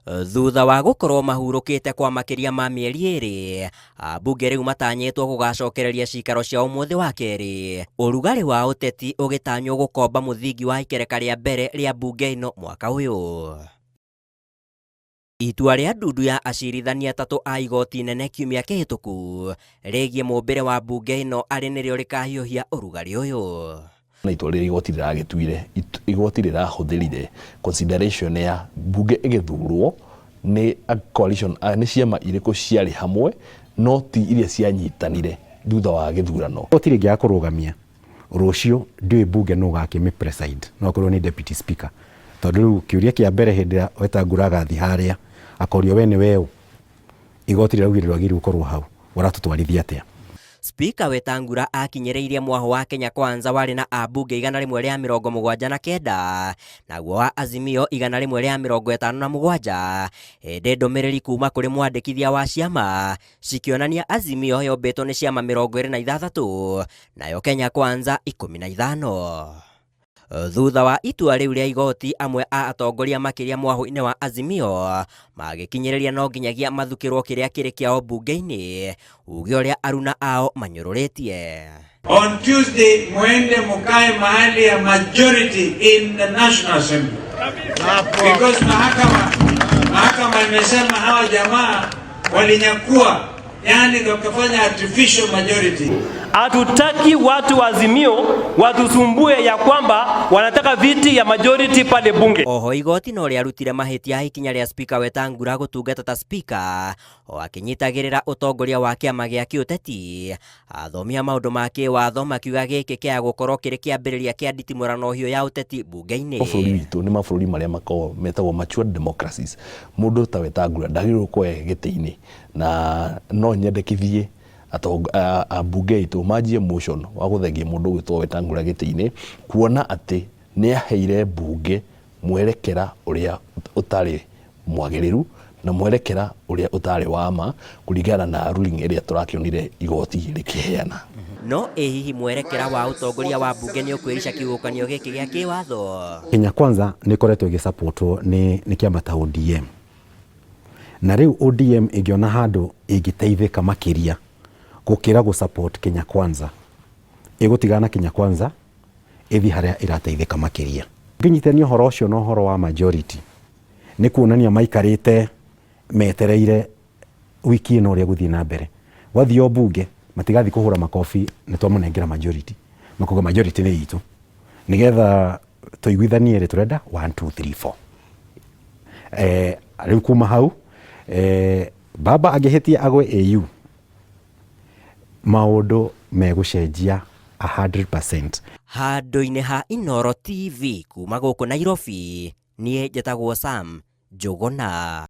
Thutha wa gukorwo mahurukite kwa makiria ma mieri iri, ambunge riu matanyitwo gugacokereria cikaro cia umuthi wa keri, urugari wa uteti ugitanywo gukomba muthingi wa ikereka ria mbere ria bunge ino mwaka uyu. Itua ria ndundu ya acirithania atatu a igoti nene kiumia kihituku rigie mumbire wa bunge ino ari nirio rikahiuhia urugari uyu. Na itua riri igoti riragituire igoti rirahuthirire consideration ya bunge igithurwo ni a coalition ni ciama iriku ciari hamwe no ti iria cianyitanire thutha wa githurano. Igoti ringi akurugamia rucio ndiwe bunge no gakimi preside no korwo ni deputy speaker tondu riu kiuria kia mbere hindi Wetangula gathi haria akorio we ni weu igoti riraugirwa giru ukorwo hau uratutwarithia atia. Speaker Wetangula akinyereirie mwaho wa Kenya Kwanza wari na ambunge 179 naguo wa Azimio 157 ende ndumiriri kuma kuri mwandikithia wa ciama cikionania Azimio yombetwo ni ciama 26 nayo Kenya Kwanza 15. Thutha wa itua riu ria igoti amwe a atongoria makiria mwaho-ini wa Azimio magikinyereria no nginyagia mathukirwo kiria kiri kiao bunge-ini uge uria aruna ao manyururitie. On Tuesday mwende mukae mahali ya majority in the National Assembly because mahakama imesema hawa jamaa walinyakua, yani wakafanya artificial majority. Hatutaki watu wa Azimio watusumbue ya kwamba wanataka viti ya majority pale bunge. Oho igoti no riarutire mahitia ikinya ria Speaker Wetangula gutungata ta speaker o akinyitagirira utongoria wa kiama gia kiuteti, athomia maundu ma kiwatho makiuga giki kia gukorwo kiri kiambiriria kia nditimurano hiyo ya uteti bunge-ini. Bũrũri witũ ni mabũrũri maria makoragwo metagwo mature democracies. Mundu ta Wetangula ndagĩrĩirwo kuoya gĩtĩ-inĩ na no nyendekithie ambunge itu manjie motion wa guthengia mundu gwitwo Wetangula gĩtĩ-inĩ kuona ati ni aheire bunge mwerekera uria utari mwagiriru na mwerekera uria utari wama kuringana na ruling iria turakionire igoti rikiheana. No hihi mwerekera wa utongoria wa bunge ni ukwirisha kiukanio giki gia kiwatho? Kenya Kwanza ni koretwo igisupportwo ni kiama ta ODM na riu ODM igiona handu igiteithika makiria gukira gu support Kenya Kwanza igutigana Kenya Kwanza ithi haria irateithika makiria. Nginyitania horo ucio no horo wa majority ni kuonania maikarite metereire wiki ino ria guthii na mbere wathio bunge matigathi kuhura makofi ni twamunengera majority makoga majority ni itu nigetha tuiguithanie ri turenda 1 2 3 4 riu kuma hau baba agehetia agwe AU maundu megucenjia 100%. Handu-ini ha Inooro TV kuma guku Nairobi nie njetagwo Sam Njuguna.